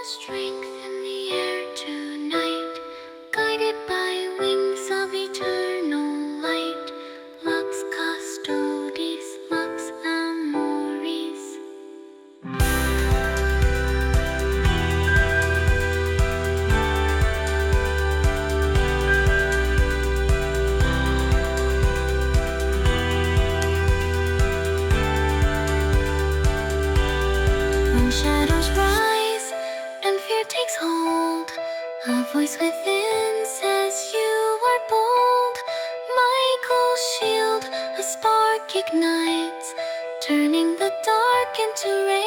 strength in the air tonight, guided by wings of eternal light. Lux Custodes, Lux Amoris. When shadows rise and fear takes hold, a voice within says you are bold. Michael's shield, a spark ignites, turning the dark into rain.